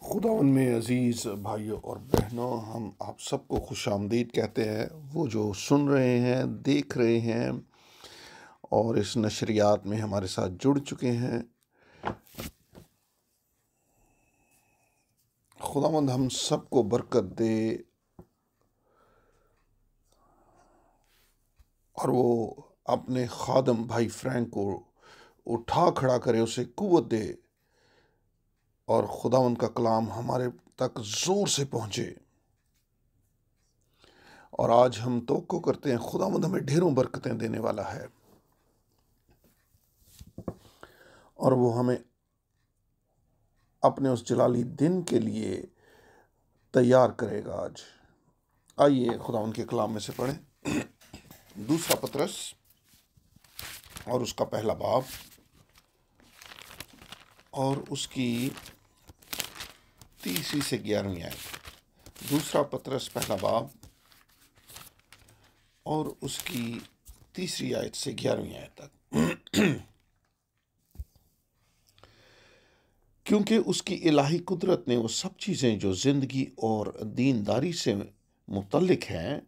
खुदावन में अज़ीज़ भाइयों और बहनों, हम आप सबको खुशामदीद कहते हैं। वो जो सुन रहे हैं, देख रहे हैं और इस नशरियात में हमारे साथ जुड़ चुके हैं, खुदावंद हम सबको बरकत दे और वो अपने खादम भाई फ्रैंक को उठा खड़ा करे, उसे कुव्वत दे और खुदावंद का कलाम हमारे तक ज़ोर से पहुँचे। और आज हम तवक्को करते हैं खुदावंद हमें ढेरों बरकतें देने वाला है और वो हमें अपने उस जलाली दिन के लिए तैयार करेगा। आज आइए खुदावंद के कलाम में से पढ़ें। दूसरा पतरस और उसका पहला बाब और उसकी 30 से 11वीं आयत। दूसरा पतरस पहला बाब और उसकी 3 आयत से 11वीं आयत तक। क्योंकि उसकी इलाही कुदरत ने वो सब चीज़ें जो ज़िंदगी और दीनदारी से मुतल्लिक हैं,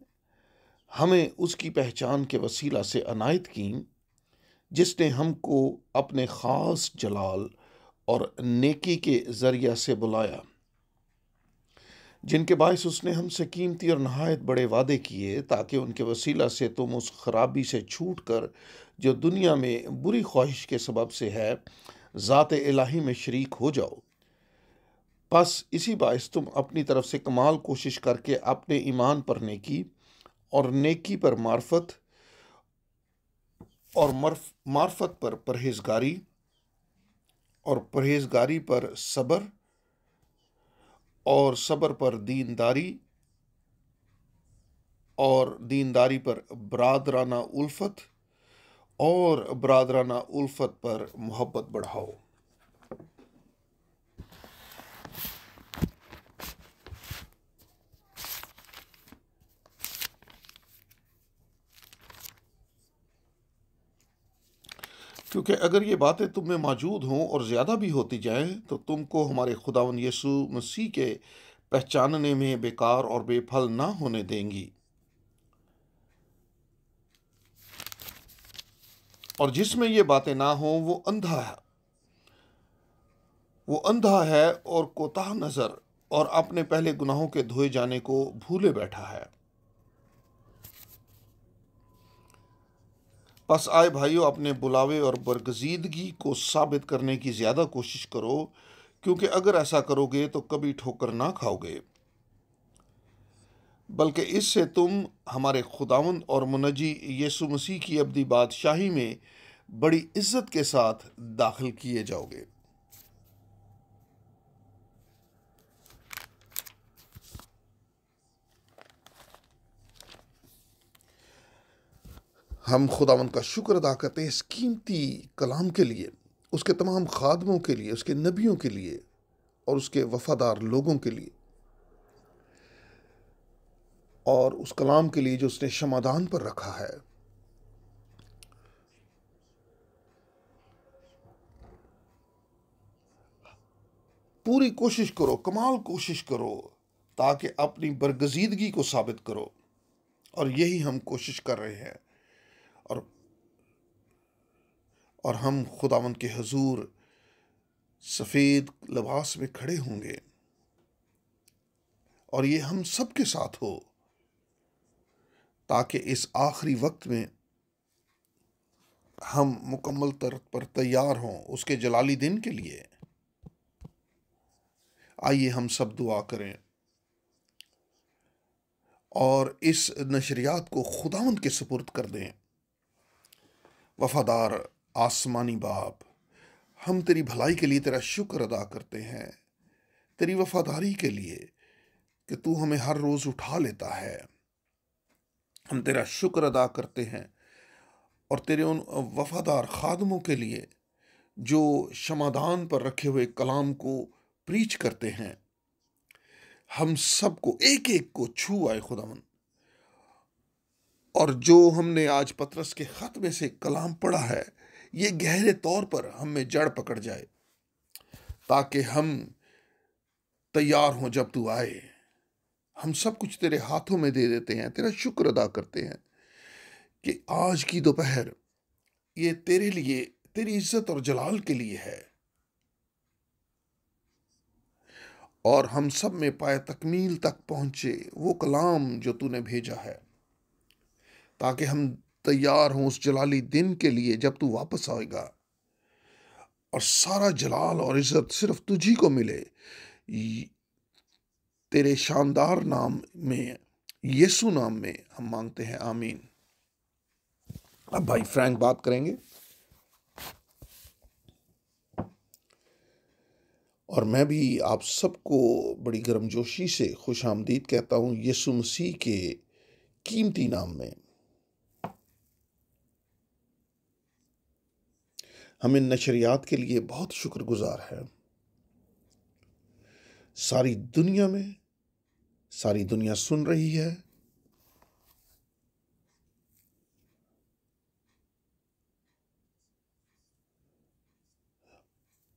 हमें उसकी पहचान के वसीला से अनायत की, जिसने हमको अपने ख़ास जलाल और नेकी के ज़रिया से बुलाया, जिनके बायस उसने हमसे कीमती और नहायत बड़े वादे किए, ताकि उनके वसीला से तुम उस खराबी से छूट कर जो दुनिया में बुरी ख्वाहिश के सबब से है, ज़ात इलाही में शरीक हो जाओ। बस इसी बायस तुम अपनी तरफ से कमाल कोशिश करके अपने ईमान पर नेकी और नेकी पर मार्फत और मार्फत पर परहेजगारी और परहेजगारी पर सब्र और सब्र पर दीनदारी और दीनदारी पर बरादराना उल्फत और बरादराना उल्फत पर मोहब्बत बढ़ाओ। क्योंकि अगर ये बातें तुम में मौजूद हों और ज़्यादा भी होती जाएं, तो तुमको हमारे खुदावन यीशु मसीह के पहचानने में बेकार और बेफल ना होने देंगी। और जिसमें ये बातें ना हों, वो अंधा है और कोताह नज़र और अपने पहले गुनाहों के धोए जाने को भूले बैठा है। बस आए भाइयों, अपने बुलावे और बरगजीदगी को साबित करने की ज़्यादा कोशिश करो, क्योंकि अगर ऐसा करोगे तो कभी ठोकर ना खाओगे, बल्कि इससे तुम हमारे खुदावंद और मुनजी यीशु मसीह की अब्दी बादशाही में बड़ी इज्जत के साथ दाखिल किए जाओगे। हम खुदावंद का शुक्र अदा करते हैं इस कीमती कलाम के लिए, उसके तमाम खादमों के लिए, उसके नबियों के लिए और उसके वफादार लोगों के लिए, और उस कलाम के लिए जो उसने शमादान पर रखा है। पूरी कोशिश करो, कमाल कोशिश करो, ताकि अपनी बरगजीदगी को साबित करो, और यही हम कोशिश कर रहे हैं। और और हम खुदावंद के हजूर सफ़ेद लिबास में खड़े होंगे, और ये हम सब के साथ हो, ताकि इस आखिरी वक्त में हम मुकम्मल तौर पर तैयार हों उसके जलाली दिन के लिए। आइए हम सब दुआ करें और इस नशरियात को खुदावंद के सुपुर्द कर दें। वफादार आसमानी बाप, हम तेरी भलाई के लिए तेरा शुक्र अदा करते हैं, तेरी वफादारी के लिए कि तू हमें हर रोज़ उठा लेता है। हम तेरा शुक्र अदा करते हैं और तेरे उन वफादार खादमों के लिए जो शमादान पर रखे हुए कलाम को प्रीच करते हैं। हम सबको एक एक को छू आए खुदावन, और जो हमने आज पतरस के खत में से कलाम पढ़ा है, ये गहरे तौर पर हम में जड़ पकड़ जाए, ताकि हम तैयार हों जब तू आए। हम सब कुछ तेरे हाथों में दे देते हैं, तेरा शुक्र अदा करते हैं कि आज की दोपहर ये तेरे लिए, तेरी इज्जत और जलाल के लिए है, और हम सब में पाए तकमील तक पहुंचे वो कलाम जो तूने भेजा है, ताकि हम तैयार हों उस जलाली दिन के लिए जब तू वापस आएगा, और सारा जलाल और इज्जत सिर्फ तुझी को मिले। तेरे शानदार नाम में, यीशु नाम में हम मांगते हैं, आमीन। अब भाई फ्रैंक बात करेंगे, और मैं भी आप सबको बड़ी गर्मजोशी से खुश आमदीद कहता हूँ यीशु मसीह के कीमती नाम में। हम इन नशरियात के लिए बहुत शुक्रगुजार हैं। सारी दुनिया सुन रही है,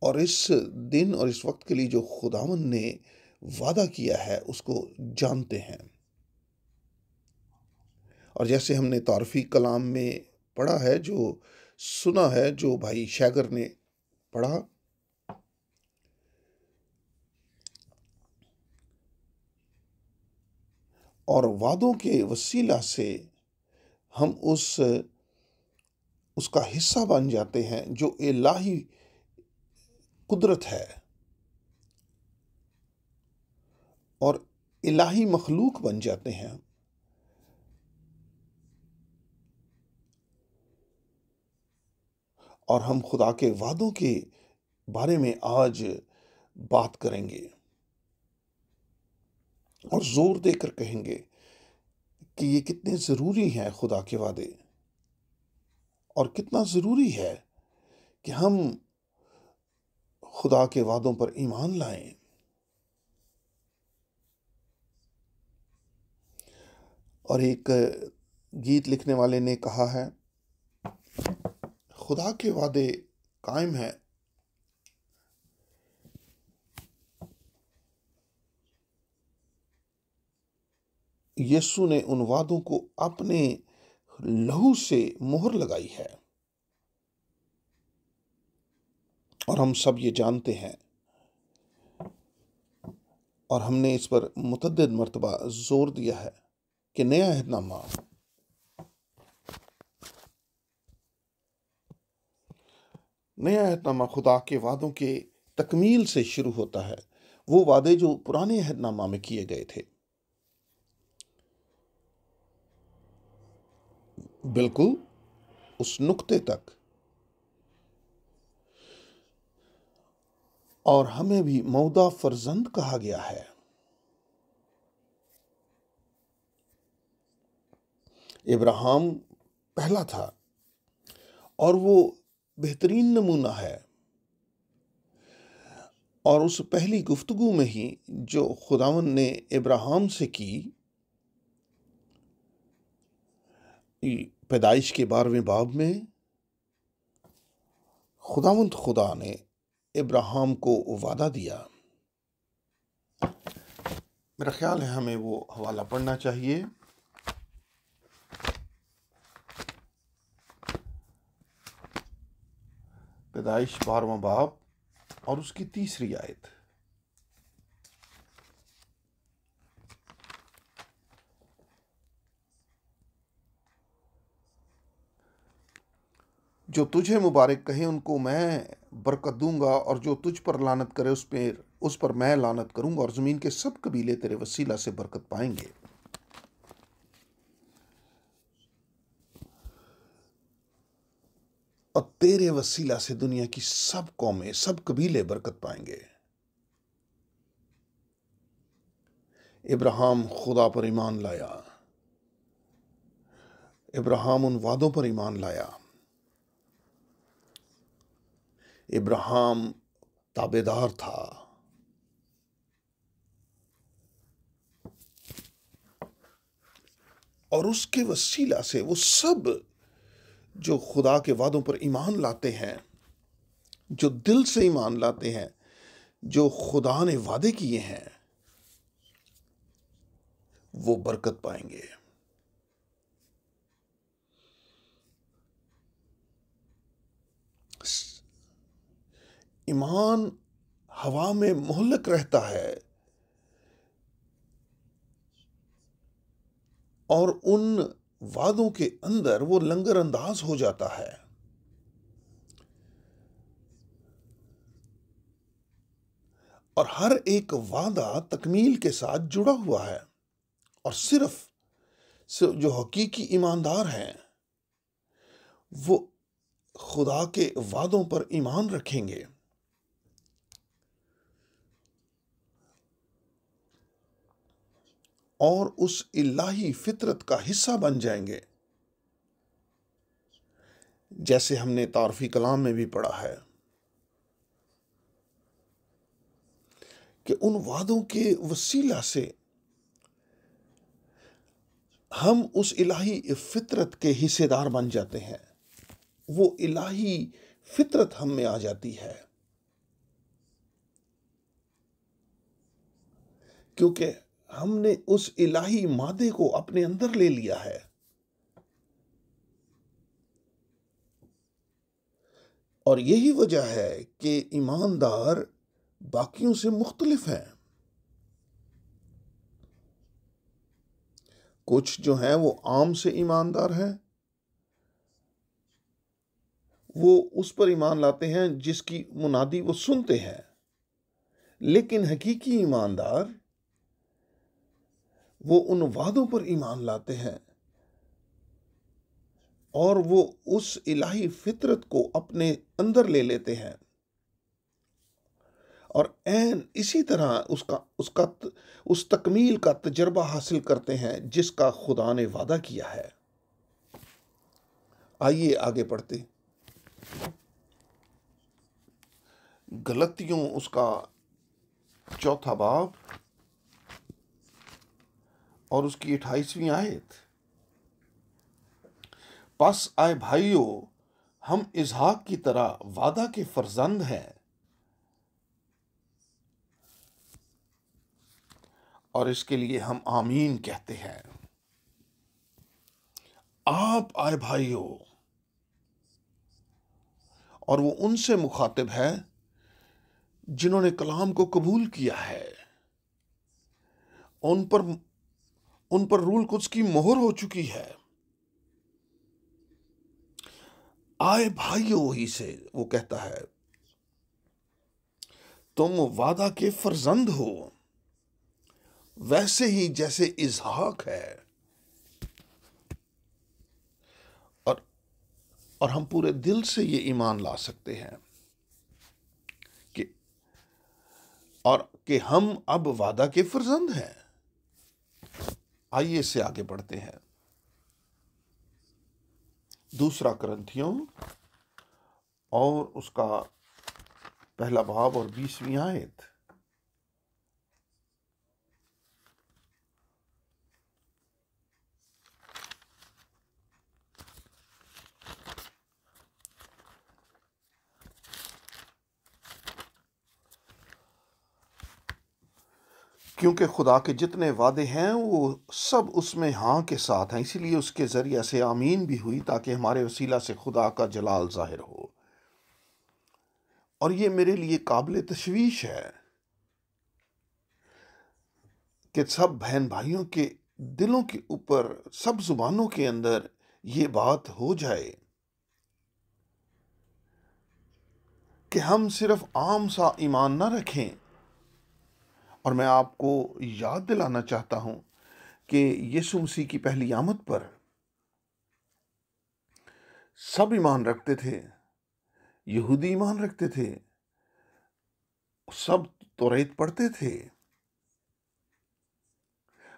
और इस दिन और इस वक्त के लिए जो खुदावन ने वादा किया है उसको जानते हैं। और जैसे हमने तारफी कलाम में पढ़ा है, जो सुना है, जो भाई शैगर ने पढ़ा, और वादों के वसीला से हम उसका हिस्सा बन जाते हैं, जो इलाही कुदरत है और इलाही मखलूक बन जाते हैं। और हम खुदा के वादों के बारे में आज बात करेंगे और जोर देकर कहेंगे कि ये कितने ज़रूरी हैं खुदा के वादे, और कितना ज़रूरी है कि हम खुदा के वादों पर ईमान लाएं। और एक गीत लिखने वाले ने कहा है, खुदा के वादे कायम हैं, यीशु ने उन वादों को अपने लहू से मोहर लगाई है, और हम सब ये जानते हैं, और हमने इस पर मुतअद्दिद मर्तबा जोर दिया है कि नया अहदनामा खुदा के वादों के तकमील से शुरू होता है। वो वादे जो पुराने अहदनामा में किए गए थे, बिल्कुल उस नुक्ते तक, और हमें भी मौदा फर्जंद कहा गया है। इब्राहिम पहला था, और वो बेहतरीन नमूना है। और उस पहली गुफ्तगू में ही जो खुदावन ने इब्राहिम से की, पैदाइश के 12वें बाब में, खुदावंद खुदा ने इब्राहिम को वादा दिया। मेरा ख्याल है हमें वो हवाला पढ़ना चाहिए। पैदाइश 12वां बाब और उसकी 3री आयत। जो तुझे मुबारक कहे उनको मैं बरकत दूंगा, और जो तुझ पर लानत करे उस पर मैं लानत करूंगा, और ज़मीन के सब कबीले तेरे वसीला से बरकत पाएंगे। और तेरे वसीला से दुनिया की सब कौमें, सब कबीले बरकत पाएंगे। इब्राहिम खुदा पर ईमान लाया, इब्राहिम उन वादों पर ईमान लाया, इब्राहिम ताबेदार था, और उसके वसीला से वो सब जो खुदा के वादों पर ईमान लाते हैं, जो दिल से ईमान लाते हैं, जो खुदा ने वादे किए हैं वो बरकत पाएंगे। ईमान हवा में मोहल्लक रहता है और उन वादों के अंदर वो लंगर अंदाज हो जाता है। और हर एक वादा तकमील के साथ जुड़ा हुआ है। और सिर्फ जो हकीकी ईमानदार हैं वो खुदा के वादों पर ईमान रखेंगे और उस इलाही फितरत का हिस्सा बन जाएंगे, जैसे हमने तारफी कलाम में भी पढ़ा है कि उन वादों के वसीला से हम उस इलाही फितरत के हिस्सेदार बन जाते हैं। वो इलाही फितरत हम में आ जाती है, क्योंकि हमने उस इलाही मादे को अपने अंदर ले लिया है। और यही वजह है कि ईमानदार बाकियों से मुख्तलिफ हैं। कुछ जो हैं वो आम से ईमानदार हैं, वो उस पर ईमान लाते हैं जिसकी मुनादी वो सुनते हैं। लेकिन हकीकी ईमानदार वो उन वादों पर ईमान लाते हैं और वो उस इलाही फितरत को अपने अंदर ले लेते हैं और ऐन इसी तरह उस तकमील का तजर्बा हासिल करते हैं जिसका खुदा ने वादा किया है। आइए आगे पढ़ते। गलतियों उसका 4 बाब और उसकी 28वीं आयत। बस आए भाइयों, हम इसहाक की तरह वादा के फर्जंद हैं और इसके लिए हम आमीन कहते हैं। आप आए भाइयों, और वो उनसे मुखातिब है जिन्होंने कलाम को कबूल किया है, उन पर रूल कुद्स की मोहर हो चुकी है। आए भाइयों ही से वो कहता है तुम वादा के फर्जंद हो, वैसे ही जैसे इसहाक है। और हम पूरे दिल से ये ईमान ला सकते हैं कि हम अब वादा के फर्जंद हैं। आइए इससे आगे बढ़ते हैं। 2 कुरिन्थियों और उसका 1 बाब और 20वीं आयत। क्योंकि खुदा के जितने वादे हैं वो सब उसमें हाँ के साथ हैं, इसीलिए उसके ज़रिए से आमीन भी हुई, ताकि हमारे वसीला से खुदा का जलाल ज़ाहिर हो। और ये मेरे लिए काबिल तशवीश है कि सब बहन भाइयों के दिलों के ऊपर, सब जुबानों के अंदर ये बात हो जाए कि हम सिर्फ आम सा ईमान ना रखें। और मैं आपको याद दिलाना चाहता हूं कि यीशु मसीह की पहली आमद पर सब ईमान रखते थे, यहूदी ईमान रखते थे, सब तौरात पढ़ते थे,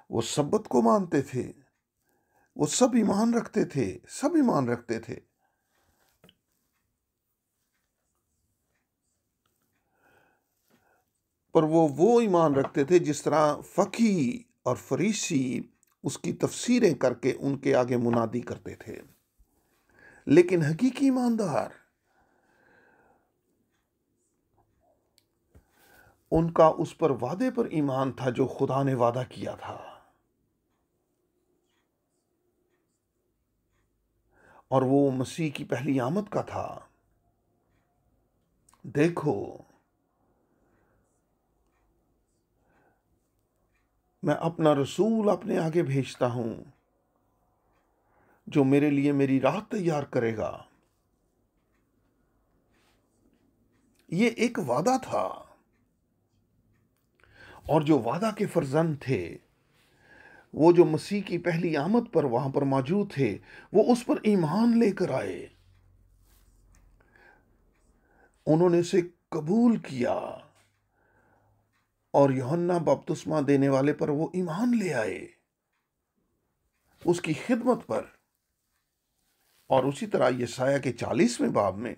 वो सब्बत को मानते थे, वो सब ईमान रखते थे, सब ईमान रखते थे। पर वो ईमान रखते थे जिस तरह फकी और फरीसी उसकी तफसीरें करके उनके आगे मुनादी करते थे। लेकिन हकीकी ईमानदार उनका उस पर वादे पर ईमान था जो खुदा ने वादा किया था। और वो मसीह की पहली आमद का था। देखो, मैं अपना रसूल अपने आगे भेजता हूं, जो मेरे लिए मेरी राह तैयार करेगा। ये एक वादा था। और जो वादा के फर्जंद थे, वो जो मसीह की पहली आमद पर वहां पर मौजूद थे, वो उस पर ईमान लेकर आए। उन्होंने इसे कबूल किया और यूहन्ना बपतिस्मा देने वाले पर वो ईमान ले आए, उसकी खिदमत पर। और उसी तरह यशाया के 40वें बाब में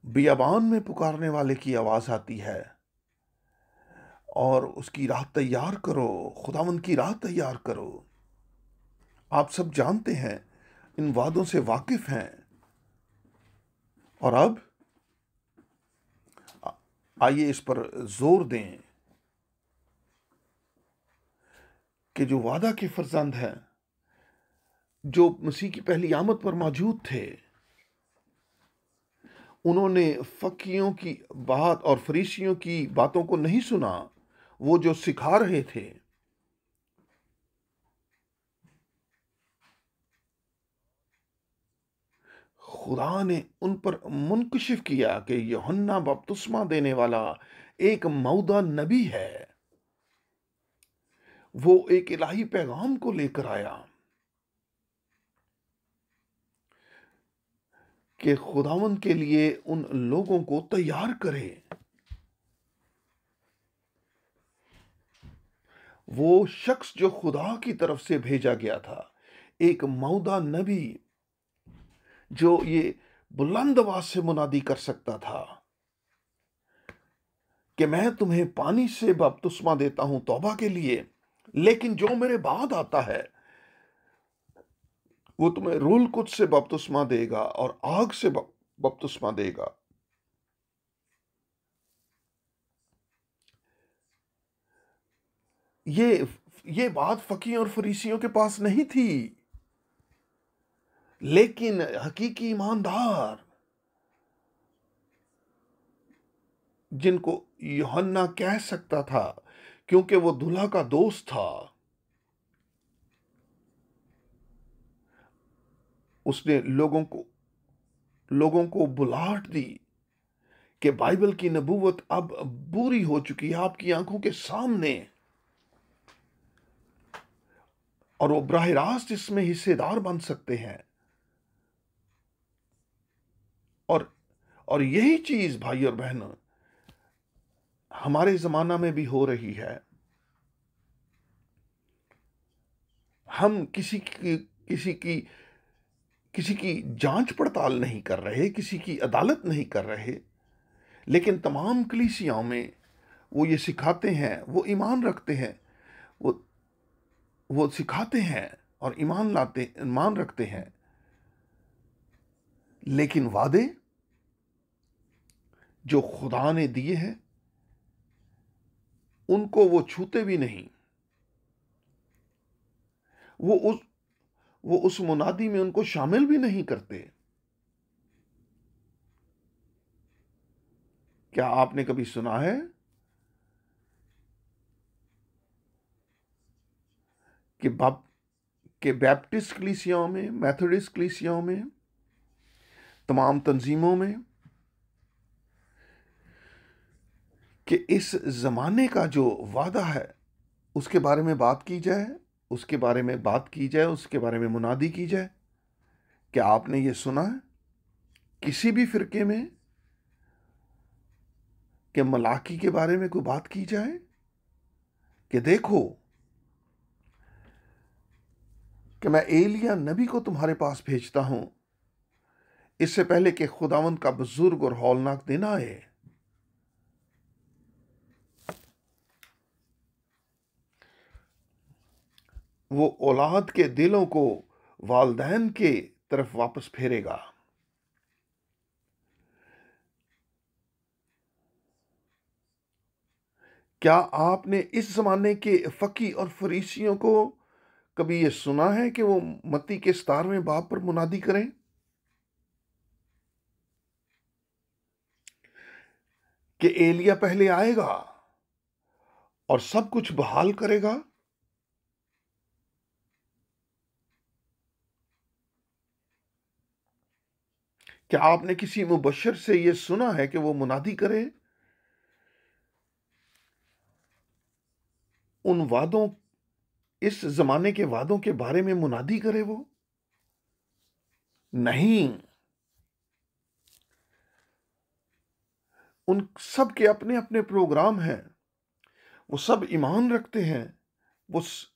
बियाबान में पुकारने वाले की आवाज आती है और उसकी राह तैयार करो, खुदावंद की राह तैयार करो। आप सब जानते हैं, इन वादों से वाकिफ हैं। और अब आइए इस पर जोर दें कि जो वादा के फर्जंद हैं, जो मसीह की पहली आमद पर मौजूद थे, उन्होंने फकीयों की बात और फरीसियों की बातों को नहीं सुना। वो जो सिखा रहे थे, खुदा ने उन पर मुनकशिफ किया कि यूहन्ना बपतिस्मा देने वाला एक मौदा नबी है। वो एक इलाही पैगाम को लेकर आया कि खुदावंद के लिए उन लोगों को तैयार करे। वो शख्स जो खुदा की तरफ से भेजा गया था, एक मौदा नबी, जो ये बुलंद आवाज से मुनादी कर सकता था कि मैं तुम्हें पानी से बपतिस्मा देता हूं तौबा के लिए, लेकिन जो मेरे बाद आता है वो तुम्हें रूल कुद्स से बपतिस्मा देगा और आग से बपतिस्मा देगा। ये बात फकीर और फरीसियों के पास नहीं थी, लेकिन हकीकी ईमानदार, जिनको यूहन्ना कह सकता था क्योंकि वो दूल्हा का दोस्त था, उसने लोगों को बुलाहट दी कि बाइबल की नबूवत अब पूरी हो चुकी है आपकी आंखों के सामने, और वो बराह रास्त इसमें हिस्सेदार बन सकते हैं। और और यही चीज भाई और बहनों हमारे जमाना में भी हो रही है। हम किसी की जांच पड़ताल नहीं कर रहे, किसी की अदालत नहीं कर रहे, लेकिन तमाम कलीसियाओं में वो ये सिखाते हैं, वो ईमान रखते हैं, वो वो सिखाते हैं और ईमान रखते हैं, लेकिन वादे जो खुदा ने दिए हैं उनको वो छूते भी नहीं। वो उस वो उस मुनादी में उनको शामिल भी नहीं करते। क्या आपने कभी सुना है कि बैप्टिस्ट कलीसियाओं में, मेथोडिस्ट कलीसियाओं में, तमाम तंजीमों में, कि इस जमाने का जो वादा है उसके बारे में बात की जाए, उसके बारे में बात की जाए, उसके बारे में मुनादी की जाए? क्या आपने ये सुना है किसी भी फिरके में कि मलाकी के बारे में कोई बात की जाए कि देखो कि मैं एलिया नबी को तुम्हारे पास भेजता हूं, इससे पहले कि खुदावंद का बुजुर्ग और हौलनाक दिन आए? वो औलाद के दिलों को वालदैन के तरफ वापस फेरेगा। क्या आपने इस ज़माने के फ़क़ी और फ़रीसियों को कभी ये सुना है कि वो मत्ती के 17वें बाब पर मुनादी करें कि एलिय्याह पहले आएगा और सब कुछ बहाल करेगा? क्या आपने किसी मुबश्शिर से ये सुना है कि वो मुनादी करे? उन वादों इस ज़माने के वादों के बारे में मुनादी करे वो? नहीं। उन सब के अपने-अपने प्रोग्राम हैं। वो सब ईमान रखते हैं। वो स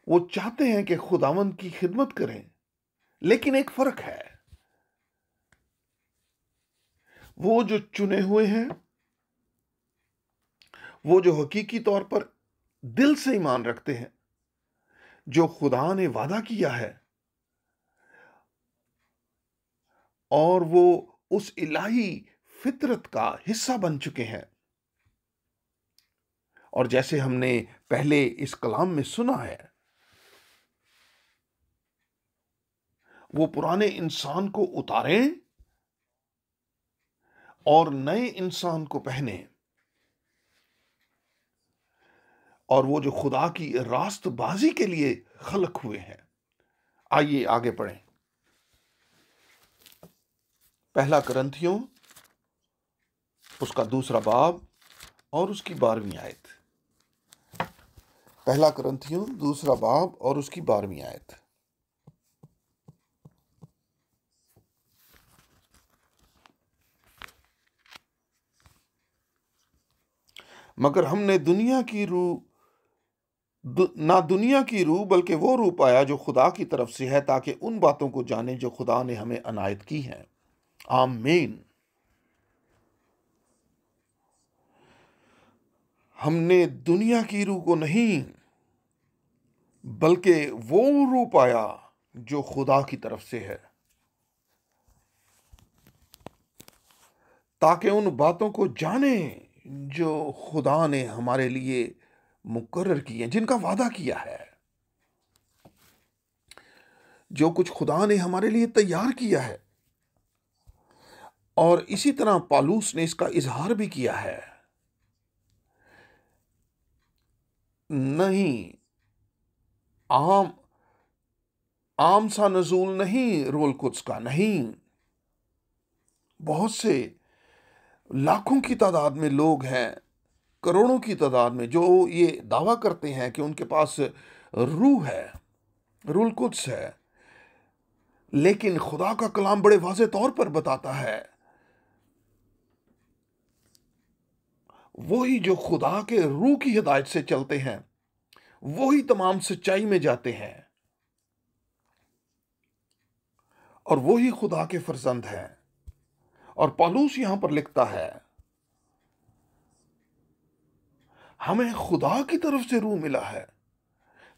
वो चाहते हैं कि खुदावंद की खिदमत करें। लेकिन एक फ़र्क है। वो जो चुने हुए हैं, वो जो हकीकी तौर पर दिल से ईमान रखते हैं, जो खुदा ने वादा किया है और वो उस इलाही फितरत का हिस्सा बन चुके हैं। और जैसे हमने पहले इस कलाम में सुना है, वो पुराने इंसान को उतारें और नए इंसान को पहने, और वो जो खुदा की रास्तबाजी के लिए खलक हुए हैं। आइए आगे पढ़ें। पहला करंथियों उसका 2 बाब और उसकी 12वीं आयत। पहला करंथियों 2 बाब और उसकी 12वीं आयत। मगर हमने दुनिया की ना दुनिया की रूह बल्कि वो रूह पाया जो खुदा की तरफ से है, ताकि उन बातों को जाने जो खुदा ने हमें अनायत की हैं। आमीन। हमने दुनिया की रूह को नहीं बल्कि वो रूह पाया जो खुदा की तरफ से है, ताकि उन बातों को जाने जो खुदा ने हमारे लिए मुकर्रर की हैं, जिनका वादा किया है। जो कुछ खुदा ने हमारे लिए तैयार किया है। और इसी तरह पालूस ने इसका इजहार भी किया है। नहीं, आम आम सा नजूल नहीं रोल कुद्स का, नहीं। बहुत से लाखों की तादाद में लोग हैं, करोड़ों की तादाद में, जो ये दावा करते हैं कि उनके पास रूह है, रूल कुद्स है। लेकिन खुदा का कलाम बड़े वाज़े तौर पर बताता है, वही जो खुदा के रूह की हिदायत से चलते हैं, वही तमाम सच्चाई में जाते हैं, और वही खुदा के फर्जंद हैं। और पौलुस यहां पर लिखता है, हमें खुदा की तरफ से रूह मिला है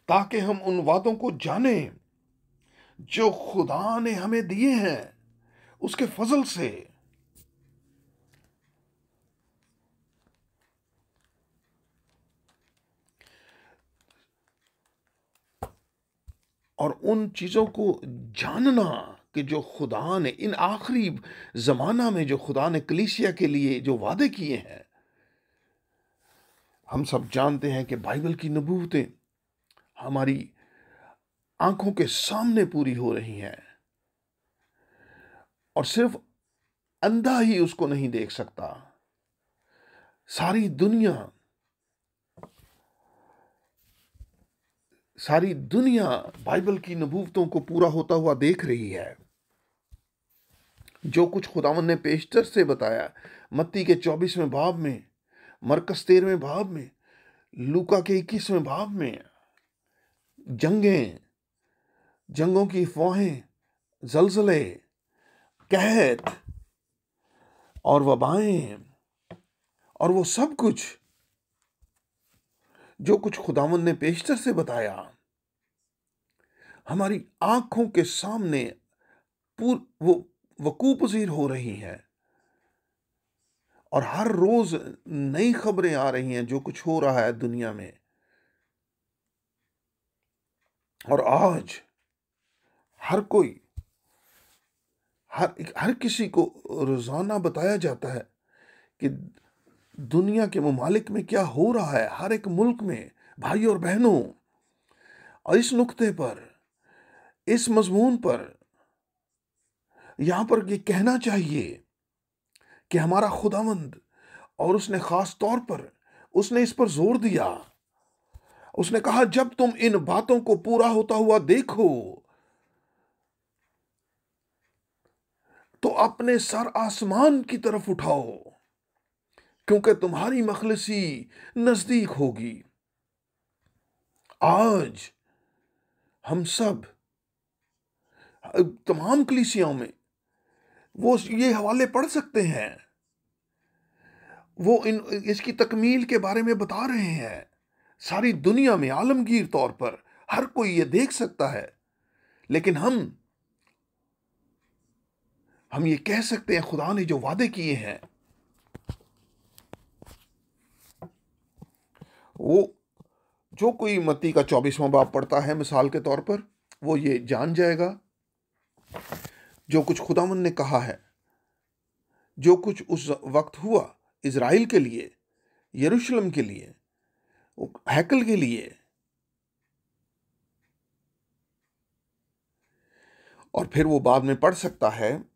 ताकि हम उन वादों को जानें जो खुदा ने हमें दिए हैं उसके फजल से। और उन चीजों को जानना कि जो खुदा ने इन आखिरी जमाना में जो खुदा ने कलीसिया के लिए जो वादे किए हैं। हम सब जानते हैं कि बाइबल की नबूवतें हमारी आंखों के सामने पूरी हो रही हैं, और सिर्फ अंधा ही उसको नहीं देख सकता। सारी दुनिया सारी दुनिया बाइबल की नबूवतों को पूरा होता हुआ देख रही है। जो कुछ खुदावंद ने पेशतर से बताया, मत्ती के 24वें बाब में, मरकस 13वें बाब में, लूका के 21वें बाब में, जंगों की अफवाहें, जलजले, कहत और वबाएं, और वो सब कुछ जो कुछ खुदावंद ने पेशतर से बताया, हमारी आंखों के सामने वो वकूफ पजीर हो रही है। और हर रोज नई खबरें आ रही हैं जो कुछ हो रहा है दुनिया में। और आज हर कोई, हर हर किसी को रोजाना बताया जाता है कि दुनिया के ममालिक में क्या हो रहा है, हर एक मुल्क में। भाई और बहनों, और इस नुक्ते पर, इस मजमून पर यहां पर ये कहना चाहिए कि हमारा खुदावंद, और उसने खास तौर पर उसने इस पर जोर दिया, उसने कहा जब तुम इन बातों को पूरा होता हुआ देखो तो अपने सर आसमान की तरफ उठाओ, क्योंकि तुम्हारी मखलसी नजदीक होगी। आज हम सब, तमाम कलीसियाओं में वो ये हवाले पढ़ सकते हैं, वो इन इसकी तकमील के बारे में बता रहे हैं। सारी दुनिया में आलमगीर तौर पर हर कोई ये देख सकता है। लेकिन हम ये कह सकते हैं, खुदा ने जो वादे किए हैं, वो जो कोई मत्ती का 24वां बाब पढ़ता है मिसाल के तौर पर, वो ये जान जाएगा जो कुछ खुदावंद ने कहा है, जो कुछ उस वक्त हुआ इज़राइल के लिए, यरूशलेम के लिए, हैकल के लिए, और फिर वो बाद में पढ़ सकता है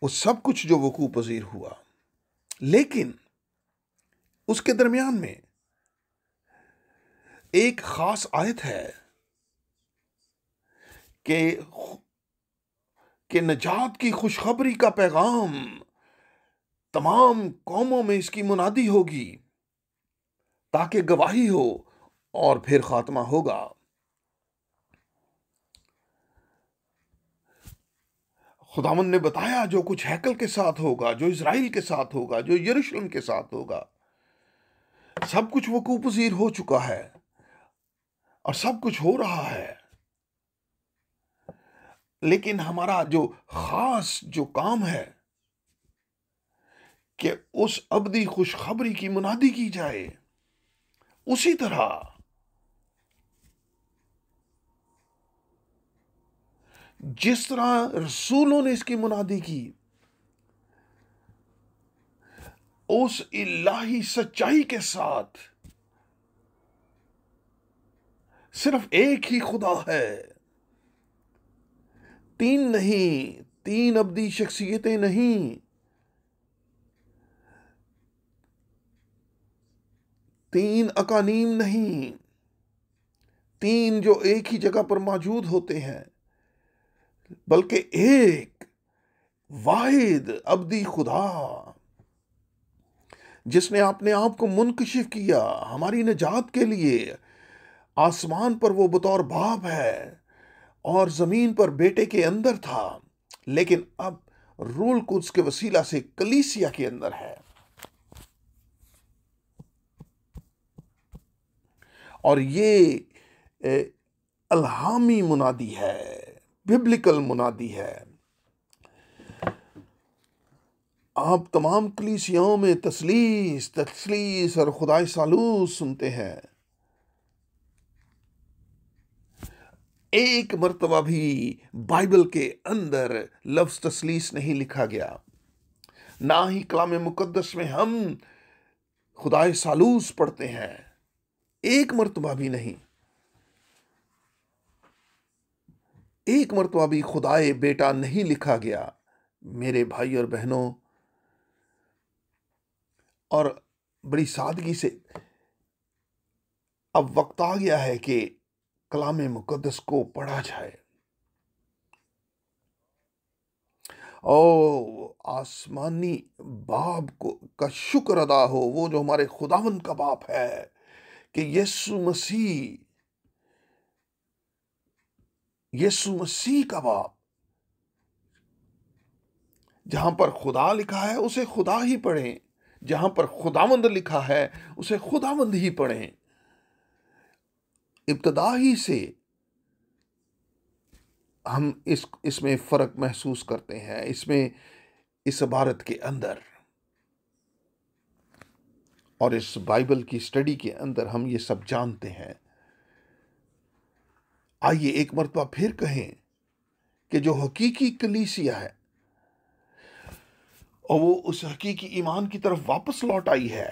वो सब कुछ जो वकूअ पजीर हुआ। लेकिन उसके दरमियान में एक खास आयत है कि नजात की खुशखबरी का पैगाम तमाम कौमों में इसकी मुनादी होगी, ताकि गवाही हो, और फिर खात्मा होगा। खुदावंद ने बताया जो कुछ हैकल के साथ होगा, जो इज़राइल के साथ होगा, जो यरूशलेम के साथ होगा, सब कुछ वकूअ पजीर हो चुका है और सब कुछ हो रहा है। लेकिन हमारा जो खास जो काम है कि उस अबदी खुशखबरी की मुनादी की जाए, उसी तरह जिस तरह रसूलों ने इसकी मुनादी की, उस इलाही सच्चाई के साथ सिर्फ एक ही खुदा है, तीन नहीं, तीन अबदी शख्सियतें नहीं, तीन अकानीम नहीं, तीन जो एक ही जगह पर मौजूद होते हैं, बल्कि एक वाहिद अबदी खुदा, जिसने अपने आप को मुनकशिफ किया हमारी निजात के लिए। आसमान पर वो बतौर बाप है और जमीन पर बेटे के अंदर था, लेकिन अब रूल कुद्स के वसीला से कलीसिया के अंदर है। और ये अल्हामी मुनादी है, बिब्लिकल मुनादी है। आप तमाम कलीसियाओं में तसलीस तसलीस और खुदाई सालूस सुनते हैं, एक मर्तबा भी बाइबल के अंदर लफ्ज तसलीस नहीं लिखा गया। ना ही कलाम मुकद्दस में हम खुदाई सालूस पढ़ते हैं, एक मर्तबा भी नहीं। एक मर्तबा भी खुदाए बेटा नहीं लिखा गया मेरे भाई और बहनों। और बड़ी सादगी से अब वक्त आ गया है कि कलाम मुकद्दस को पढ़ा जाए। ओ आसमानी बाप को का शुक्र अदा हो, वो जो हमारे खुदावंद का बाप है, कि यीशु मसीह का बाप। जहां पर खुदा लिखा है उसे खुदा ही पढ़ें, जहां पर खुदावंद लिखा है उसे खुदावंद ही पढ़ें। इब्तदा ही से हम इसमें फर्क महसूस करते हैं। इसमें इस भारत के अंदर और इस बाइबल की स्टडी के अंदर हम ये सब जानते हैं। आइए एक मर्तबा फिर कहें कि जो हकीकी कलीसिया है और वो उस हकीकी ईमान की तरफ वापस लौट आई है,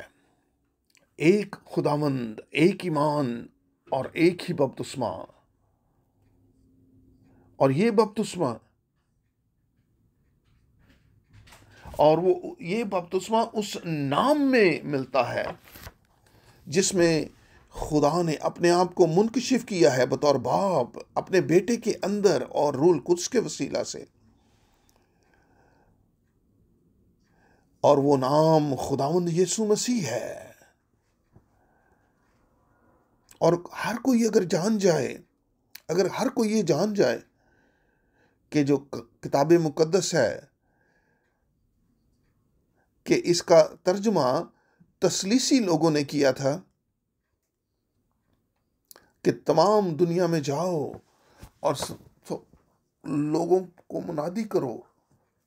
एक खुदावंद, एक ईमान और एक ही बपतिस्मा। और ये बपतिस्मा और वो ये बपतिस्मा उस नाम में मिलता है जिसमें खुदा ने अपने आप को मुनकशिफ किया है बतौर बाप अपने बेटे के अंदर और रूल कुद्स के वसीला से। और वो नाम खुदावंद यीशु मसीह है। और हर कोई अगर जान जाए, अगर हर कोई ये जान जाए कि जो किताब मुकद्दस है कि इसका तर्जुमा तसलीसी लोगों ने किया था कि तमाम दुनिया में जाओ और लोगों को मुनादी करो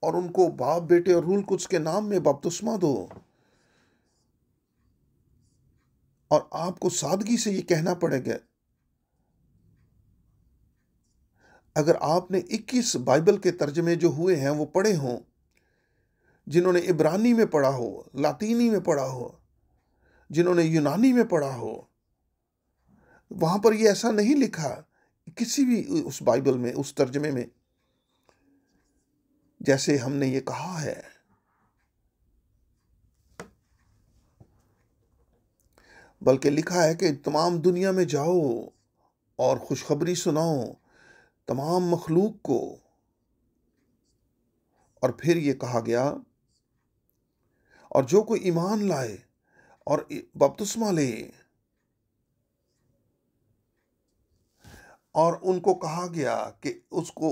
और उनको बाप, बेटे और रूल कुद्स के नाम में बपतिस्मा दो। और आपको सादगी से ये कहना पड़ेगा, अगर आपने 21 बाइबल के तर्जमे जो हुए हैं वो पढ़े हों, जिन्होंने इब्रानी में पढ़ा हो, लातीनी में पढ़ा हो, जिन्होंने यूनानी में पढ़ा हो, वहां पर ये ऐसा नहीं लिखा किसी भी उस बाइबल में, उस तर्जमे में, जैसे हमने ये कहा है। बल्कि लिखा है कि तमाम दुनिया में जाओ और खुशखबरी सुनाओ तमाम मखलूक को। और फिर ये कहा गया, और जो कोई ईमान लाए और बपतिस्मा ले, और उनको कहा गया कि उसको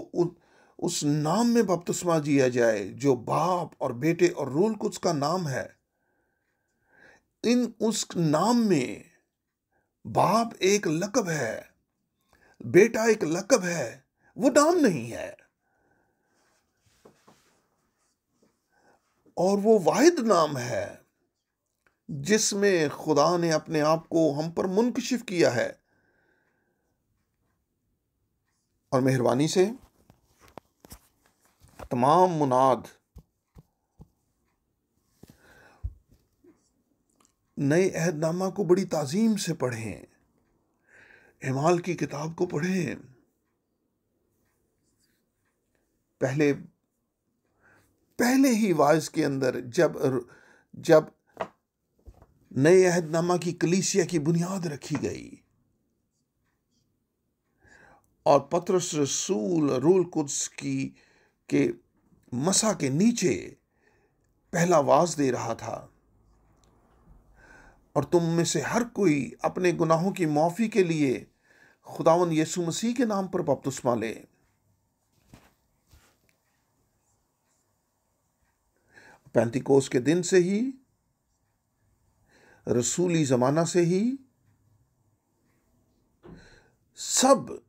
उस नाम में बपतिस्मा दिया जाए जो बाप और बेटे और रूल कुद्स का नाम है। उस नाम में बाप एक लक़ब है, बेटा एक लक़ब है, वो नाम नहीं है। और वो वाहिद नाम है जिसमें खुदा ने अपने आप को हम पर मुनकशिफ किया है। और मेहरबानी से तमाम मुनाद नए अहदनामा को बड़ी ताजीम से पढ़ें, हिमाल की किताब को पढ़ें। पहले ही वाइज के अंदर जब नए अहदनामा की कलीसिया की बुनियाद रखी गई और पतरस रसूल रूल कुद्स के मसा के नीचे पहला वाज दे रहा था, और तुम में से हर कोई अपने गुनाहों की माफी के लिए खुदावंद यीशु मसीह के नाम पर बपतिस्मा ले। पेंतिकोस के दिन से ही, रसूली जमाना से ही सब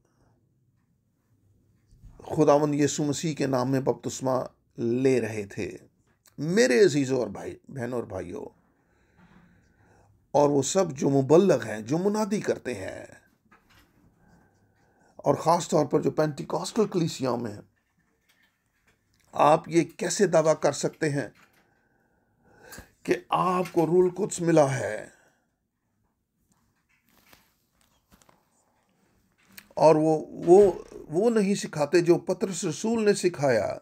खुदावंद यीशु मसीह के नाम में बपतिस्मा ले रहे थे, मेरे अजीजों और बहनों और भाइयों। और वो सब जो मुबल्लग हैं, जो मुनादी करते हैं, और ख़ास तौर पर जो पेंटिकॉस्टल कलीसियाओं में हैं, आप ये कैसे दावा कर सकते हैं कि आपको रूल कुद्स मिला है और वो नहीं सिखाते जो पतरस रसूल ने सिखाया,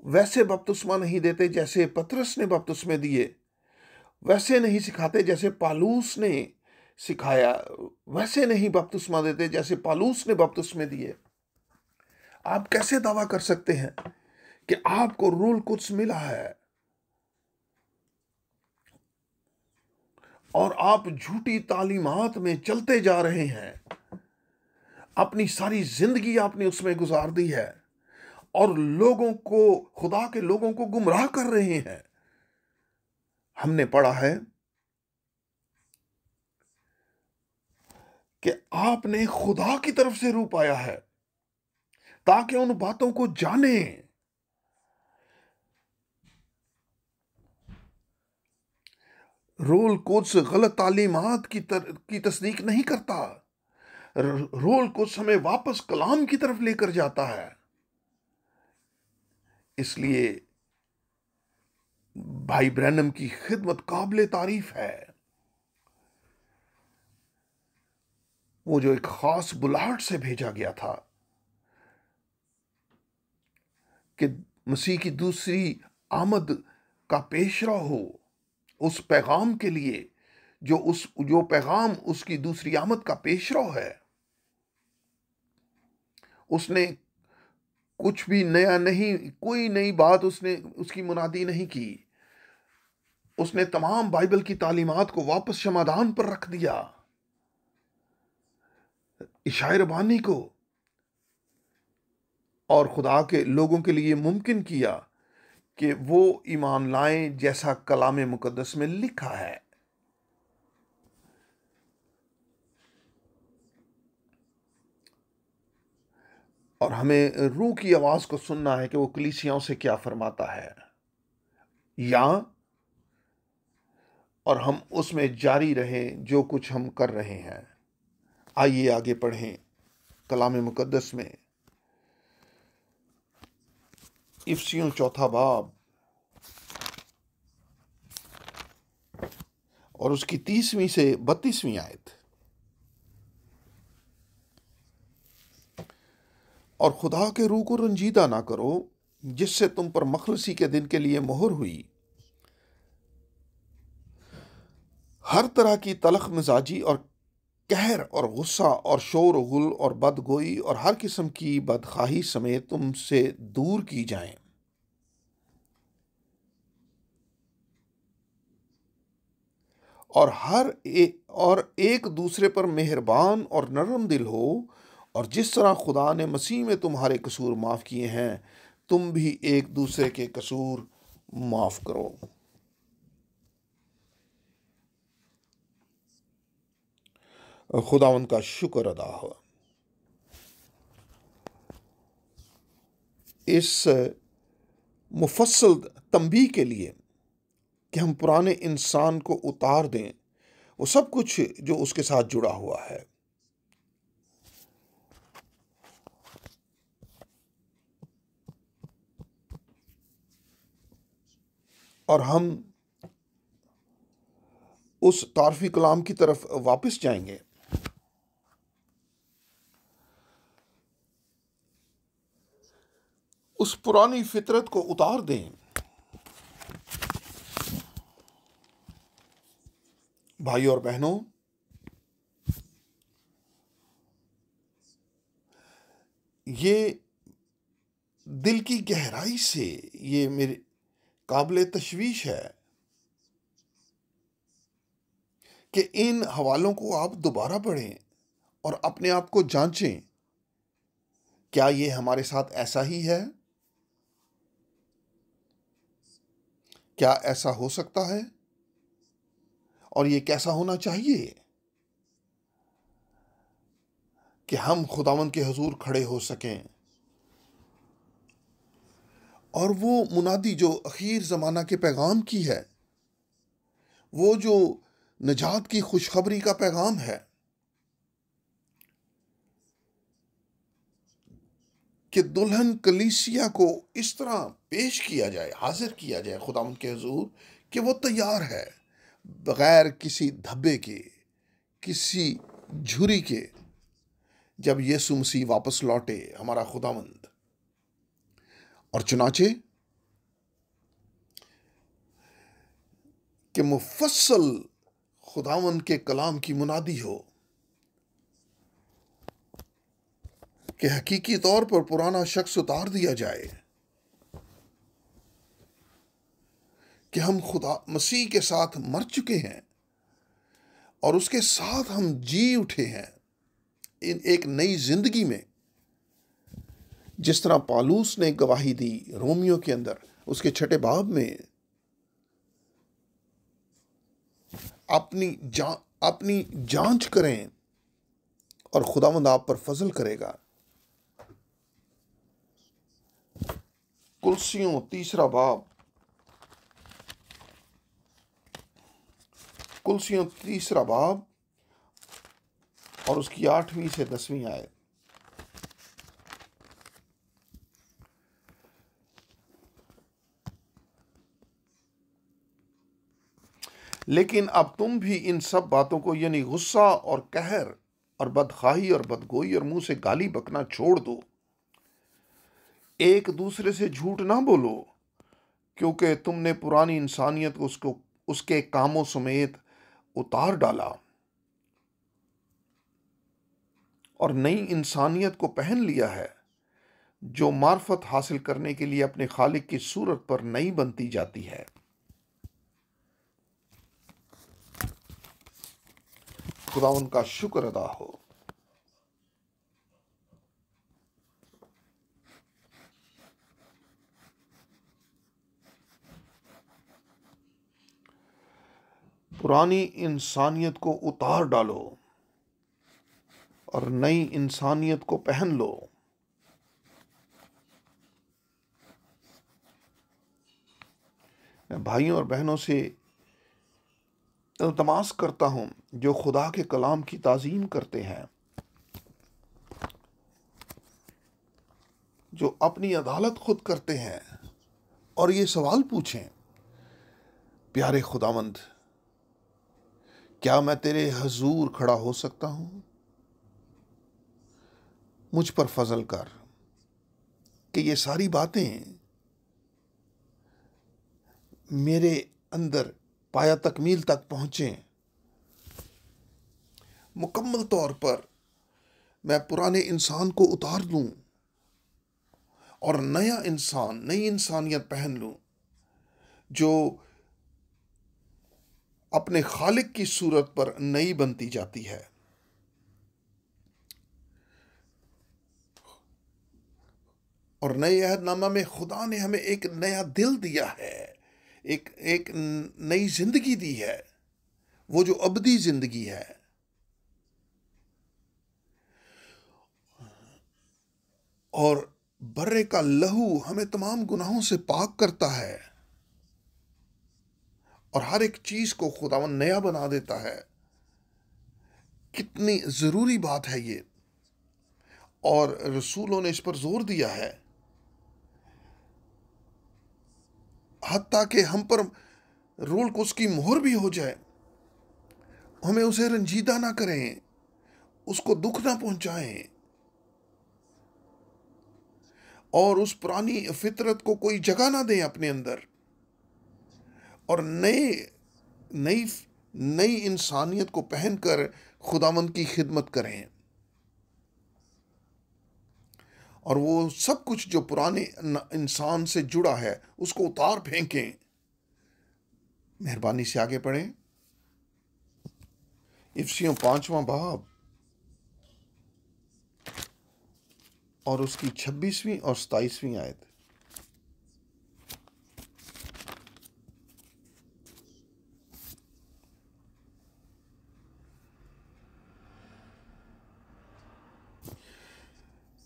वैसे बपतिस्मा नहीं देते जैसे पतरस ने बपतिस्मे दिए, वैसे नहीं सिखाते जैसे पालूस ने सिखाया, वैसे नहीं बपतिस्मा देते जैसे पालूस ने बपतिस्मे दिए। आप कैसे दावा कर सकते हैं कि आपको रूल कुद्स मिला है और आप झूठी तालीमात में चलते जा रहे हैं? अपनी सारी जिंदगी आपने उसमें गुजार दी है और लोगों को, खुदा के लोगों को गुमराह कर रहे हैं। हमने पढ़ा है कि आपने खुदा की तरफ से रूह पाया है, ताकि उन बातों को जाने। रोल कोच गलत तालीमात की तस्दीक नहीं करता। रोल कोच हमें वापस कलाम की तरफ लेकर जाता है। इसलिए भाई ब्रैनम की खिदमत काबिल तारीफ है। वो जो एक खास बुलाहट से भेजा गया था कि मसीह की दूसरी आमद का पेशरा हो, उस पैगाम के लिए जो पैगाम उसकी दूसरी आमद का पेशरा है, उसने कुछ भी नया नहीं, कोई नई बात उसने उसकी मुनादी नहीं की। उसने तमाम बाइबल की तालीमात को वापस शमादान पर रख दिया। इशायर बानी को और खुदा के लोगों के लिए मुमकिन किया कि वो ईमान लाएं जैसा कलाम मुकद्दस में लिखा है। और हमें रूह की आवाज को सुनना है कि वो कलीसियाओं से क्या फरमाता है, या और हम उसमें जारी रहें जो कुछ हम कर रहे हैं। आइए आगे पढ़ें कलाम मुकद्दस में। इफिसियों 4 बाब और उसकी 30वीं से 32वीं आयत। और खुदा के रूह को रंजीदा ना करो, जिससे तुम पर मखलसी के दिन के लिए मोहर हुई। हर तरह की तलख मिजाजी और कहर और गुस्सा और शोर गुल और बदगोई और हर किस्म की बदखाही समेत तुमसे दूर की जाएं। और एक दूसरे पर मेहरबान और नरम दिल हो, और जिस तरह खुदा ने मसीह में तुम्हारे कसूर माफ किए हैं, तुम भी एक दूसरे के कसूर माफ करो। खुदावंद का शुक्र अदा हो। इस मुफस्सल तंबीह के लिए कि हम पुराने इंसान को उतार दें, वो सब कुछ जो उसके साथ जुड़ा हुआ है, और हम उस तारफी कलाम की तरफ वापस जाएंगे। उस पुरानी फितरत को उतार दें। भाई और बहनों, ये दिल की गहराई से ये मेरे काबिल तशवीश है कि इन हवालों को आप दोबारा पढ़ें और अपने आप को जांचें, क्या ये हमारे साथ ऐसा ही है? क्या ऐसा हो सकता है? और ये कैसा होना चाहिए कि हम खुदावंद के हुजूर खड़े हो सकें और वो मुनादी जो अखीर ज़माना के पैगाम की है, वो जो नजात की खुशखबरी का पैगाम है कि दुल्हन कलीसिया को इस तरह पेश किया जाए, हाजिर किया जाए खुदावंद के हुजूर कि वो तैयार है, बगैर किसी धब्बे के, किसी झुरी के, जब यीशु मसीह वापस लौटे हमारा खुदावंद। और चुनाचे कि मुफस्सल खुदावंद के कलाम की मुनादी हो कि हकीकी तौर पर पुराना शख्स उतार दिया जाए, कि हम खुदा मसीह के साथ मर चुके हैं और उसके साथ हम जी उठे हैं इन एक नई जिंदगी में। जिस तरह पालूस ने गवाही दी रोमियो के अंदर उसके 6 बाब में, अपनी जांच करें और खुदावंद आप पर फजल करेगा। कुलसियों तीसरा बाब, कुलसियों तीसरा बाब और उसकी 8वीं से 10वीं आयत। लेकिन अब तुम भी इन सब बातों को यानी गुस्सा और कहर और बदखाही और बदगोई और मुंह से गाली बकना छोड़ दो। एक दूसरे से झूठ ना बोलो, क्योंकि तुमने पुरानी इंसानियत को उसको उसके कामों समेत उतार डाला और नई इंसानियत को पहन लिया है, जो मार्फत हासिल करने के लिए अपने खालिक की सूरत पर नई बनती जाती है। खुदा उनका शुक्र अदा हो। पुरानी इंसानियत को उतार डालो और नई इंसानियत को पहन लो। मैं भाइयों और बहनों से इल्तमास करता हूं जो खुदा के कलाम की ताजीम करते हैं, जो अपनी अदालत खुद करते हैं और ये सवाल पूछें, प्यारे खुदावंद, क्या मैं तेरे हजूर खड़ा हो सकता हूं? मुझ पर फजल कर कि ये सारी बातें मेरे अंदर पाया तकमील तक पहुंचें। मुकम्मल तौर पर मैं पुराने इंसान को उतार दूं और नया इंसान, नई इंसानियत पहन लूं, जो अपने खालिक की सूरत पर नई बनती जाती है। और नए अहदनामा में खुदा ने हमें एक नया दिल दिया है, एक एक नई जिंदगी दी है, वो जो अबदी जिंदगी है। और बर्रे का लहू हमें तमाम गुनाहों से पाक करता है और हर एक चीज को खुदावन नया बना देता है। कितनी जरूरी बात है ये, और रसूलों ने इस पर जोर दिया है, हत्ता कि हम पर रूल को उसकी मोहर भी हो जाए, हमें उसे रंजीदा ना करें, उसको दुख ना पहुंचाएं और उस पुरानी फितरत को कोई जगह ना दें अपने अंदर, और नए नई नई इंसानियत को पहनकर खुदावंद की खिदमत करें और वो सब कुछ जो पुराने इंसान से जुड़ा है उसको उतार फेंकें। मेहरबानी से आगे पढ़ें। इफिसियों 5वां बाब और उसकी 26वीं और 27वीं आयत।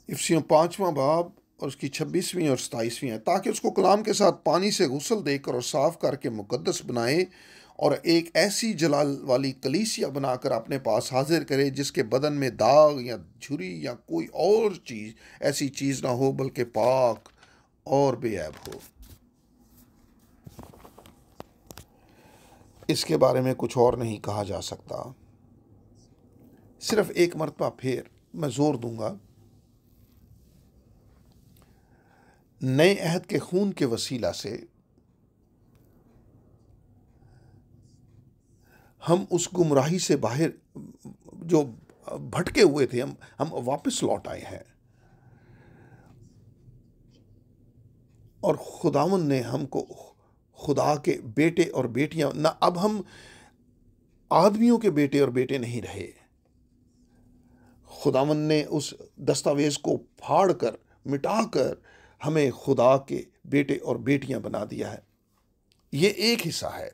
इफिसियों 5वां बाब और उसकी 26वीं और 27वीं आयत, ताकि उसको कलाम के साथ पानी से गुस्ल देकर और साफ करके मुकद्दस बनाए और एक ऐसी जलाल वाली कलीसिया बनाकर अपने पास हाजिर करे, जिसके बदन में दाग या झुर्री या कोई और चीज ऐसी चीज ना हो, बल्कि पाक और बेऐब हो। इसके बारे में कुछ और नहीं कहा जा सकता। सिर्फ एक मरतबा फिर मैं जोर दूंगा, नए अहद के खून के वसीला से हम उस गुमराही से बाहर जो भटके हुए थे, हम वापस लौट आए हैं और खुदावन ने हमको खुदा के बेटे और बेटियां ना, अब हम आदमियों के बेटे और बेटे नहीं रहे। खुदावन ने उस दस्तावेज को फाड़कर मिटाकर हमें खुदा के बेटे और बेटियां बना दिया है। ये एक हिस्सा है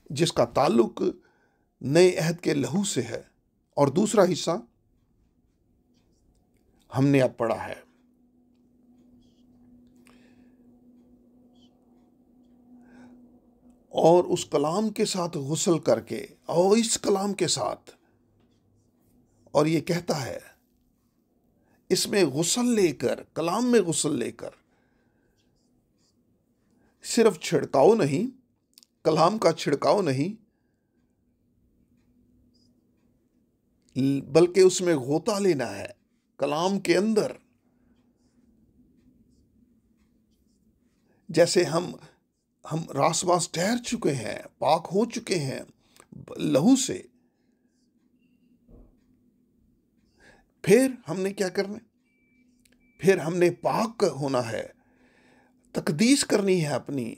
जिसका ताल्लुक नए अहद के लहू से है, और दूसरा हिस्सा हमने अब पढ़ा है और उस कलाम के साथ गुस्ल करके और इस कलाम के साथ, और ये कहता है इसमें गुस्ल लेकर, कलाम में गुस्ल लेकर, सिर्फ छिड़काव नहीं, कलाम का छिड़काव नहीं, बल्कि उसमें गोता लेना है कलाम के अंदर। जैसे हम रासबास ठहर चुके हैं, पाक हो चुके हैं लहू से, फिर हमने क्या करना है? फिर हमने पाक होना है, तकदीस करनी है अपनी,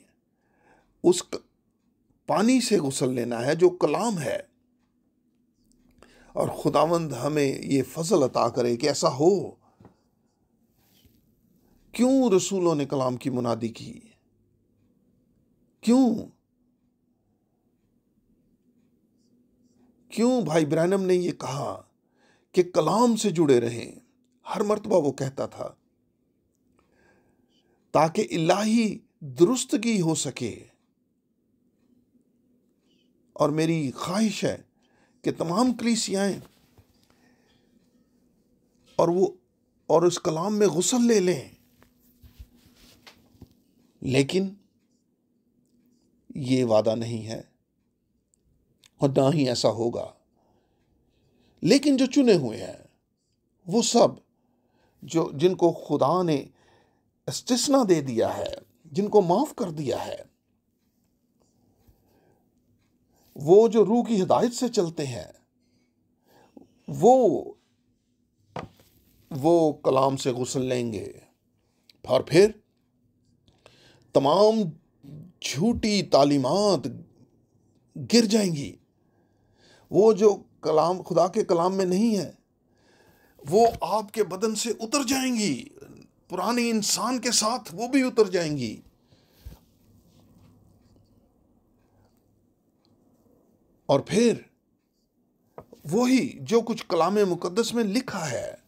उस पानी से गुस्ल लेना है जो कलाम है। और खुदावंद हमें ये फजल अता करे कि ऐसा हो। क्यों रसूलों ने कलाम की मुनादी की? क्यों भाई ब्रैनम ने ये कहा कि कलाम से जुड़े रहें? हर मर्तबा वो कहता था ताकि इलाही दुरुस्तगी हो सके। और मेरी ख्वाहिश है कि तमाम कलीसियाएं और उस कलाम में गुस्ल ले लें, लेकिन ये वादा नहीं है और ना ही ऐसा होगा। लेकिन जो चुने हुए हैं, वो सब जिनको खुदा ने इस्तिस्ना दे दिया है, जिनको माफ कर दिया है, वो जो रूह की हिदायत से चलते हैं, वो कलाम से गुस्ल लेंगे। और फिर तमाम झूठी तालीमात गिर जाएंगी। वो जो कलाम खुदा के कलाम में नहीं है, वो आपके बदन से उतर जाएंगी, पुराने इंसान के साथ वो भी उतर जाएंगी। और फिर वही जो कुछ कलाम मुकद्दस में लिखा है,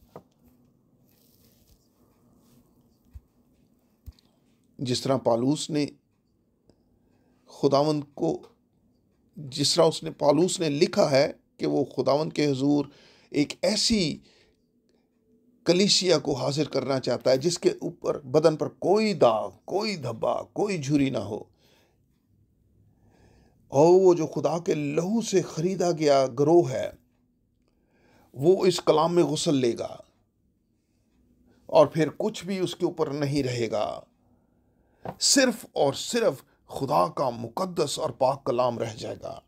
जिस तरह पालूस ने खुदावंद को, जिस तरह उसने पालूस ने लिखा है कि वो खुदावंद के हुजूर एक ऐसी कलीसिया को हाजिर करना चाहता है जिसके ऊपर बदन पर कोई दाग, कोई धब्बा, कोई झुर्री ना हो। और वो जो खुदा के लहू से खरीदा गया गिरोह है, वो इस कलाम में गुस्ल लेगा और फिर कुछ भी उसके ऊपर नहीं रहेगा। सिर्फ और सिर्फ खुदा का मुकद्दस और पाक कलाम रह जाएगा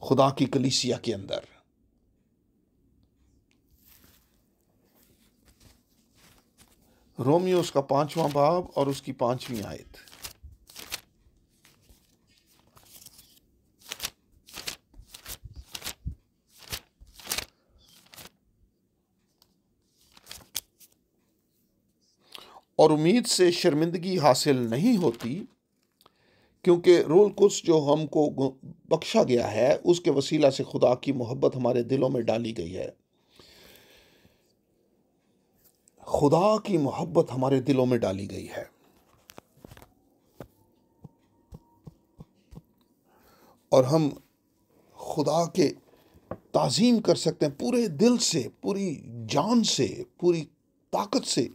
खुदा की कलीसिया के अंदर। रोमियो उसका 5वां बाब और उसकी 5वीं आयत। और उम्मीद से शर्मिंदगी हासिल नहीं होती, क्योंकि रूह कुद्स जो हमको बख्शा गया है, उसके वसीला से खुदा की मोहब्बत हमारे दिलों में डाली गई है। खुदा की मोहब्बत हमारे दिलों में डाली गई है और हम खुदा के ताज़ीम कर सकते हैं पूरे दिल से, पूरी जान से, पूरी ताकत से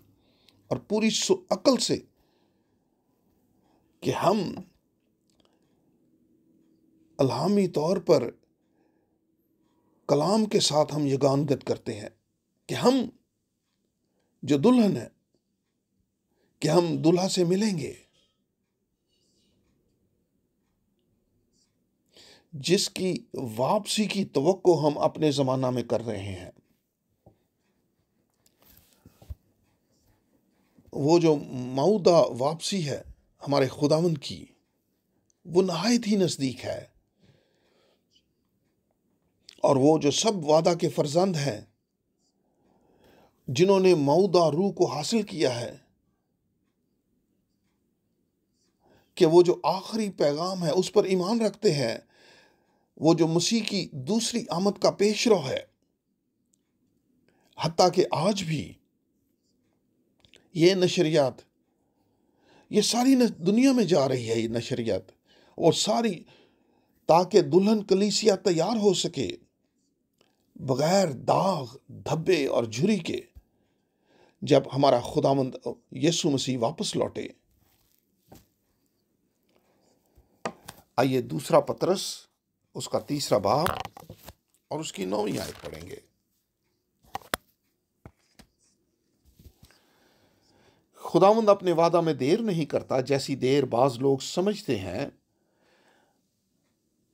और पूरी अकल से कि हम अल्हामी तौर पर कलाम के साथ हम यगानगत करते हैं कि हम जो दुल्हन है, कि हम दुल्हा से मिलेंगे, जिसकी वापसी की तवक्को हम अपने ज़माना में कर रहे हैं। वो जो मौदा वापसी है हमारे खुदावंद की, वो नहायत ही नज़दीक है। और वो जो सब वादा के फर्जंद हैं, जिन्होंने मौदा रूह को हासिल किया है, कि वो जो आखिरी पैगाम है उस पर ईमान रखते हैं, वो जो मसीह की दूसरी आमद का पेशरो है, हत्ता कि आज भी ये नशरियात, ये सारी दुनिया में जा रही है ये नशरियात, और सारी, ताकि दुल्हन कलीसिया तैयार हो सके बगैर दाग, धब्बे और झुर्री के, जब हमारा खुदावंद यीशु मसीह वापस लौटे। आइए दूसरा पतरस उसका 3 बाब और उसकी 9वीं आयत पढ़ेंगे। खुदावंद अपने वादा में देर नहीं करता, जैसी देर बाज लोग समझते हैं,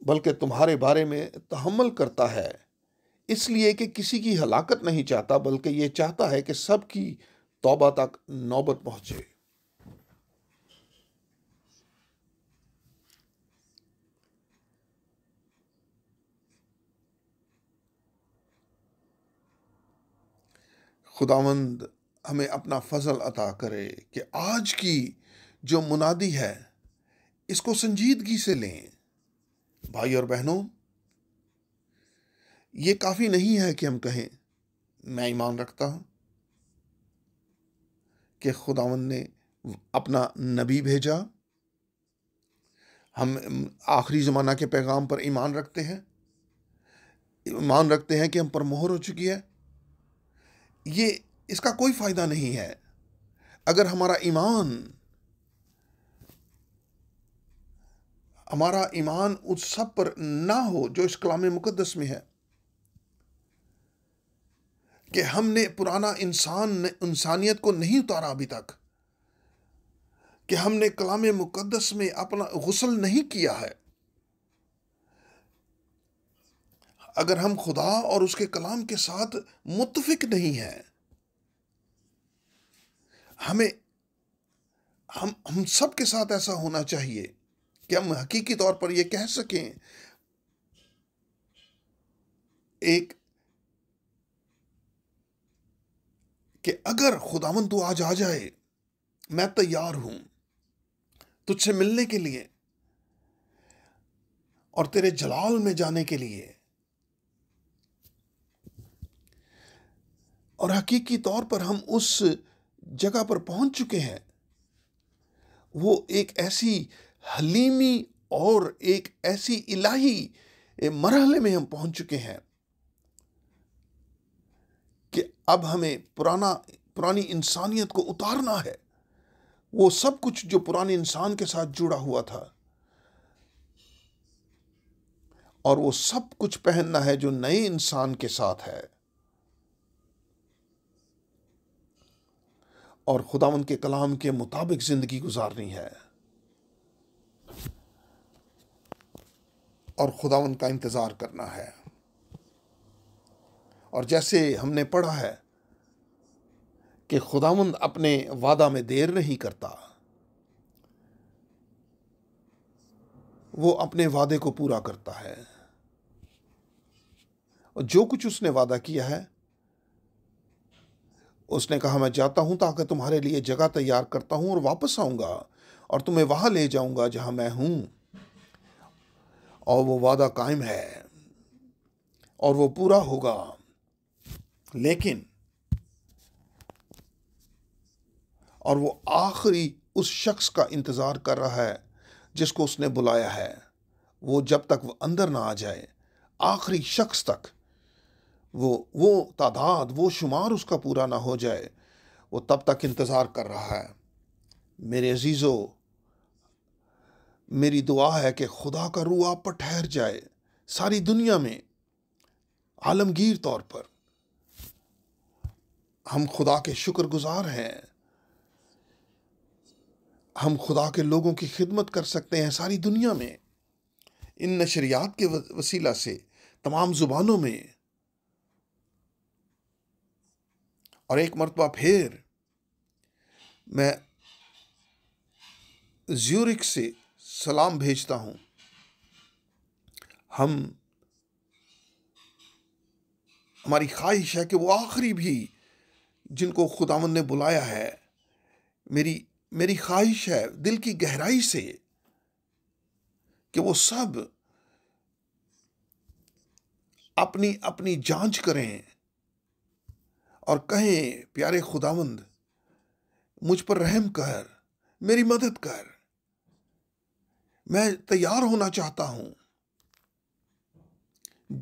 बल्कि तुम्हारे बारे में तहम्मुल करता है, इसलिए कि किसी की हलाकत नहीं चाहता, बल्कि ये चाहता है कि सबकी तौबा तक नौबत पहुंचे। खुदावंद हमें अपना फजल अता करे कि आज की जो मुनादी है इसको संजीदगी से लें। भाई और बहनों, ये काफ़ी नहीं है कि हम कहें मैं ईमान रखता हूं कि खुदावंद ने अपना नबी भेजा, हम आखिरी ज़माना के पैगाम पर ईमान रखते हैं, ईमान रखते हैं कि हम पर मोहर हो चुकी है। ये इसका कोई फ़ायदा नहीं है अगर हमारा ईमान उस सब पर ना हो जो इस कलाम मुकद्दस में है, कि हमने पुराना इंसानियत को नहीं उतारा अभी तक, कि हमने कलाम मुकद्दस में अपना गुस्ल नहीं किया है। अगर हम खुदा और उसके कलाम के साथ मुत्तफिक नहीं हैं, हम सब के साथ ऐसा होना चाहिए कि हम हकीकी तौर पर यह कह सकें कि अगर खुदावंद तू आज आ जाए, मैं तैयार हूं तुझसे मिलने के लिए और तेरे जलाल में जाने के लिए। और हकीकी तौर पर हम उस जगह पर पहुंच चुके हैं। वो एक ऐसी हलीमी और एक ऐसी इलाही मरहले में हम पहुंच चुके हैं कि अब हमें पुरानी इंसानियत को उतारना है। वो सब कुछ जो पुराने इंसान के साथ जुड़ा हुआ था, और वो सब कुछ पहनना है जो नए इंसान के साथ है, और खुदावंद के कलाम के मुताबिक जिंदगी गुजारनी है, और खुदावंद का इंतजार करना है। और जैसे हमने पढ़ा है कि खुदावंद अपने वादा में देर नहीं करता, वो अपने वादे को पूरा करता है, और जो कुछ उसने वादा किया है, उसने कहा मैं जाता हूं ताकि तुम्हारे लिए जगह तैयार करता हूं और वापस आऊंगा और तुम्हें वहां ले जाऊंगा जहां मैं हूं। और वो वादा कायम है और वो पूरा होगा। लेकिन और वो आखिरी उस शख्स का इंतजार कर रहा है जिसको उसने बुलाया है। वो जब तक वो अंदर ना आ जाए, आखिरी शख्स तक, वो तादाद, वो शुमार उसका पूरा ना हो जाए, वो तब तक इंतजार कर रहा है। मेरे अजीजों, मेरी दुआ है कि खुदा का रूह आप पर ठहर जाए सारी दुनिया में। आलमगीर तौर पर हम खुदा के शुक्रगुजार हैं, हम खुदा के लोगों की खिदमत कर सकते हैं सारी दुनिया में इन नशरियात के वसीला से, तमाम जुबानों में। और एक मरतबा फिर मैं ज्यूरिख से सलाम भेजता हूं। हमारी ख्वाहिश है कि वो आखिरी भी जिनको खुदावंद ने बुलाया है, मेरी ख्वाहिश है दिल की गहराई से कि वो सब अपनी अपनी जांच करें और कहें, प्यारे खुदावंद मुझ पर रहम कर, मेरी मदद कर। मैं तैयार होना चाहता हूं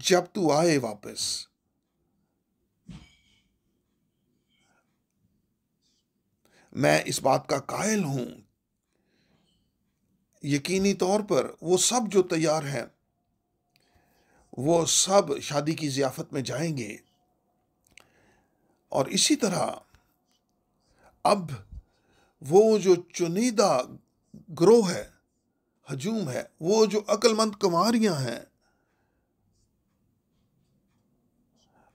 जब तू आए वापस। मैं इस बात का कायल हूं, यकीनी तौर पर वो सब जो तैयार हैं, वो सब शादी की ज़ियाफ़त में जाएंगे। और इसी तरह अब वो जो चुनिंदा ग्रोह है, हजूम है, वो जो अक्लमंद कुमारियां हैं,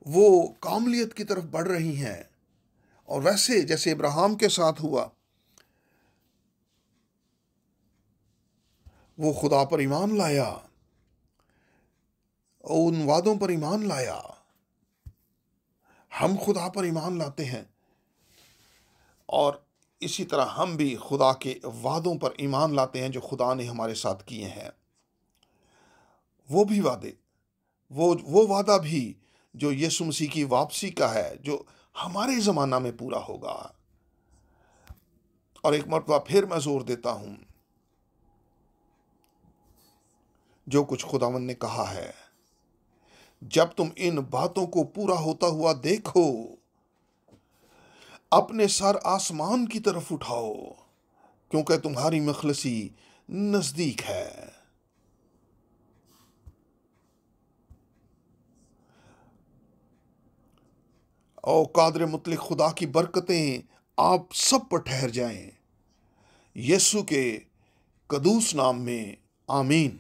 वो कामलियत की तरफ बढ़ रही हैं। और वैसे जैसे इब्राहिम के साथ हुआ, वो खुदा पर ईमान लाया, उन वादों पर ईमान लाया। हम खुदा पर ईमान लाते हैं और इसी तरह हम भी खुदा के वादों पर ईमान लाते हैं जो खुदा ने हमारे साथ किए हैं। वो भी वादे, वो वादा भी जो यीशु मसीह की वापसी का है, जो हमारे ज़माना में पूरा होगा। और एक मरतबा फिर मैं जोर देता हूं, जो कुछ खुदावंद ने कहा है, जब तुम इन बातों को पूरा होता हुआ देखो, अपने सर आसमान की तरफ उठाओ, क्योंकि तुम्हारी मखलसी नजदीक है। और कादर मुतलक खुदा की बरकतें आप सब पर ठहर जाएं, यीशु के कदूस नाम में, आमीन।